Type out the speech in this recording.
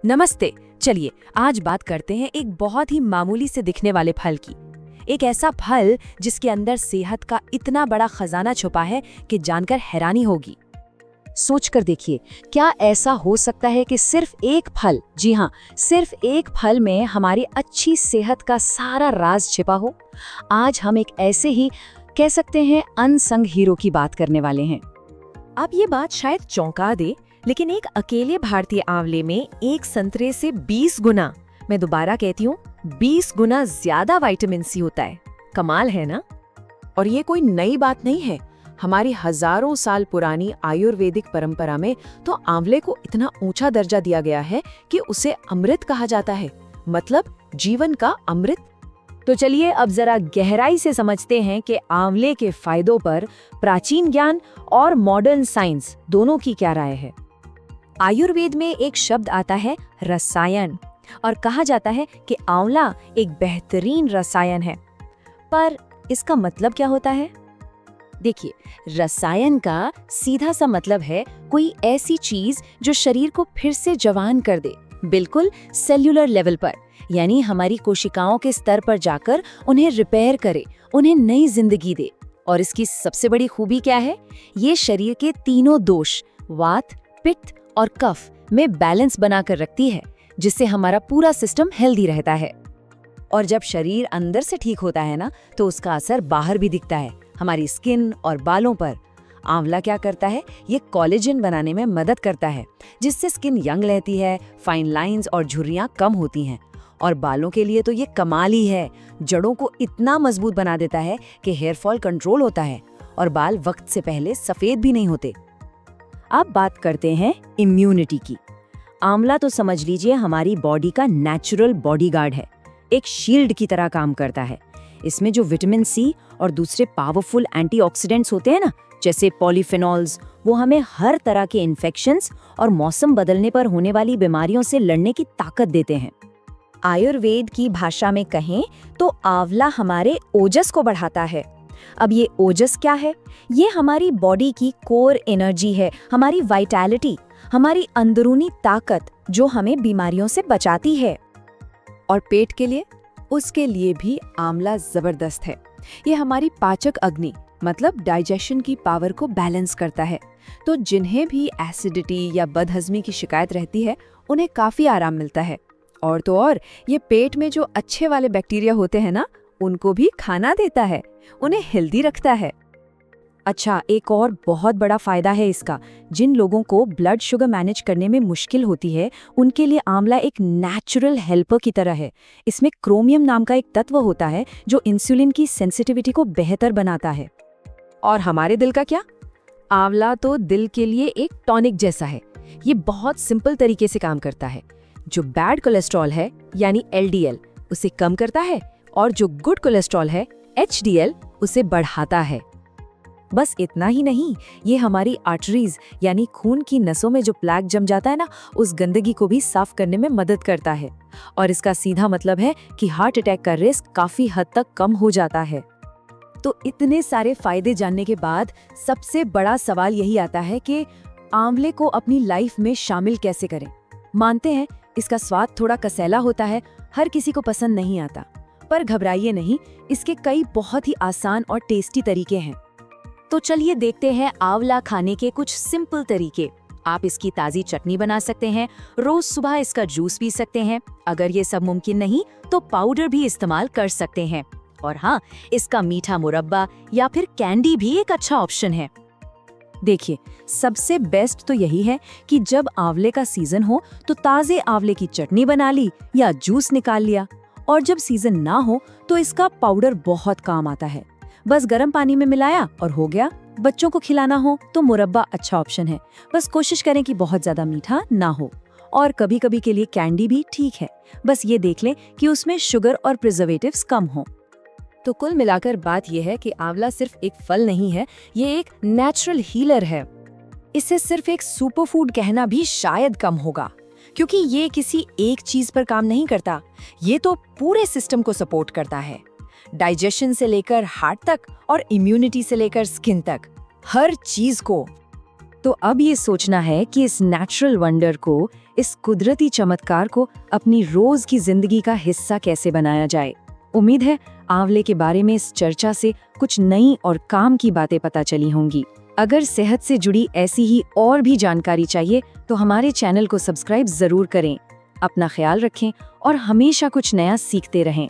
नमस्ते। चलिए आज बात करते हैं एक बहुत ही मामूली से दिखने वाले फल की। एक ऐसा फल जिसके अंदर सेहत का इतना बड़ा खजाना छुपा है कि जानकर हैरानी होगी। सोचकर देखिए, क्या ऐसा हो सकता है कि सिर्फ एक फल, जी हाँ, सिर्फ एक फल में हमारी अच्छी सेहत का सारा राज छिपा हो। आज हम एक ऐसे ही कह सकते हैं अनसंग हीरो की बात करने वाले हैं। अब ये बात शायद चौंका दे, लेकिन एक अकेले भारतीय आंवले में एक संतरे से 20 गुना, मैं दोबारा कहती हूँ 20 गुना ज्यादा विटामिन सी होता है। कमाल है ना? और ये कोई नई बात नहीं है। हमारी हजारों साल पुरानी आयुर्वेदिक परंपरा में तो आंवले को इतना ऊंचा दर्जा दिया गया है कि उसे अमृत कहा जाता है, मतलब जीवन का अमृत। तो चलिए अब जरा गहराई से समझते हैं कि आंवले के फायदों पर प्राचीन ज्ञान और मॉडर्न साइंस दोनों की क्या राय है। आयुर्वेद में एक शब्द आता है रसायन, और कहा जाता है कि आंवला एक बेहतरीन रसायन है। पर इसका मतलब क्या होता है? देखिए, रसायन का सीधा सा मतलब है कोई ऐसी चीज जो शरीर को फिर से जवान कर दे, बिल्कुल सेल्यूलर लेवल पर, यानी हमारी कोशिकाओं के स्तर पर जाकर उन्हें रिपेयर करे, उन्हें नई जिंदगी दे। और इसकी सबसे बड़ी खूबी क्या है? ये शरीर के तीनों दोष, वात, पित्त और कफ में बैलेंस बनाकर रखती है, जिससे हमारा पूरा सिस्टम हेल्दी रहता है। और जब शरीर अंदर से ठीक होता है ना, तो उसका असर बाहर भी दिखता है, हमारी स्किन और बालों पर। आंवला क्या करता है? ये कोलेजन बनाने में मदद करता है, जिससे स्किन यंग रहती है, फाइन लाइंस और झुर्रियां कम होती हैं। और बालों के लिए तो ये कमाल ही है, जड़ों को इतना मजबूत बना देता है कि हेयर फॉल कंट्रोल होता है और बाल वक्त से पहले सफेद भी नहीं होते। अब बात करते हैं इम्यूनिटी की। आंवला तो समझ लीजिए हमारी बॉडी का नेचुरल बॉडीगार्ड है, एक शील्ड की तरह काम करता है। इसमें जो विटामिन सी और दूसरे पावरफुल एंटीऑक्सीडेंट्स होते हैं ना, जैसे पॉलीफेनॉल्स, वो हमें हर तरह के इन्फेक्शंस और मौसम बदलने पर होने वाली बीमारियों से लड़ने की ताकत देते हैं। आयुर्वेद की भाषा में कहें तो आंवला हमारे ओजस को बढ़ाता है। अब ये ओजस क्या है? ये हमारी बॉडी की कोर एनर्जी है, हमारी वाइटैलिटी, हमारी अंदरूनी ताकत जो हमें बीमारियों से बचाती है। और पेट के लिए, उसके लिए भी आंवला जबरदस्त है। ये हमारी पाचक अग्नि, मतलब डाइजेशन की पावर को बैलेंस करता है। तो जिन्हें भी एसिडिटी या बदहजमी की शिकायत रहती है, उन्हें काफी आराम मिलता है। और तो और ये पेट में जो अच्छे वाले बैक्टीरिया होते हैं ना, उनको भी खाना देता है, उन्हें हेल्दी रखता है। अच्छा, एक और बहुत बड़ा फायदा है इसका। जिन लोगों को ब्लड शुगर मैनेज करने में मुश्किल होती है, उनके लिए आंवला एक नेचुरल हेल्पर की तरह है। इसमें क्रोमियम नाम का एक तत्व होता है जो इंसुलिन की सेंसिटिविटी को बेहतर बनाता है। और हमारे दिल का क्या? आंवला तो दिल के लिए एक टॉनिक जैसा है। ये बहुत सिंपल तरीके से काम करता है। जो बैड कोलेस्ट्रॉल है, यानी LDL, उसे कम करता है, और जो गुड कोलेस्ट्रॉल है, HDL, उसे बढ़ाता है। बस इतना ही नहीं, ये हमारी आर्टरीज यानी खून की नसों में जो प्लेक जम जाता है ना, उस गंदगी को भी साफ करने में मदद करता है। और इसका सीधा मतलब है कि हार्ट अटैक का रिस्क काफी हद तक कम हो जाता है। तो इतने सारे फायदे जानने के बाद सबसे बड़ा सवाल यही आता है कि आंवले को अपनी लाइफ में शामिल कैसे करें। मानते हैं इसका स्वाद थोड़ा कसैला होता है, हर किसी को पसंद नहीं आता, पर घबराइए नहीं, इसके कई बहुत ही आसान और टेस्टी तरीके हैं। तो चलिए देखते हैं आंवला खाने के कुछ सिंपल तरीके। आप इसकी ताज़ी चटनी बना सकते हैं, रोज सुबह इसका जूस पी सकते हैं। अगर ये सब मुमकिन नहीं तो पाउडर भी इस्तेमाल कर सकते हैं। और हाँ, इसका मीठा मुरब्बा या फिर कैंडी भी एक अच्छा ऑप्शन है। देखिए, सबसे बेस्ट तो यही है कि जब आंवले का सीजन हो तो ताज़े आंवले की चटनी बना ली या जूस निकाल लिया। और जब सीजन ना हो तो इसका पाउडर बहुत काम आता है। बस गर्म पानी में मिलाया और हो गया। बच्चों को खिलाना हो तो मुरब्बा अच्छा ऑप्शन है, बस कोशिश करें कि बहुत ज्यादा मीठा ना हो। और कभी कभी के लिए कैंडी भी ठीक है, बस ये देख लें कि उसमें शुगर और प्रिजर्वेटिव्स कम हो। तो कुल मिलाकर बात यह है कि आंवला सिर्फ एक फल नहीं है, ये एक नेचुरल हीलर है। इसे सिर्फ एक सुपरफूड कहना भी शायद कम होगा, क्योंकि ये किसी एक चीज पर काम नहीं करता, ये तो पूरे सिस्टम को सपोर्ट करता है। डाइजेशन से लेकर हार्ट तक और इम्यूनिटी से लेकर स्किन तक, हर चीज को। तो अब ये सोचना है कि इस नेचुरल वंडर को, इस कुदरती चमत्कार को अपनी रोज की जिंदगी का हिस्सा कैसे बनाया जाए। उम्मीद है आंवले के बारे में इस चर्चा से कुछ नई और काम की बातें पता चली होंगी। अगर सेहत से जुड़ी ऐसी ही और भी जानकारी चाहिए तो हमारे चैनल को सब्सक्राइब जरूर करें। अपना ख्याल रखें और हमेशा कुछ नया सीखते रहें।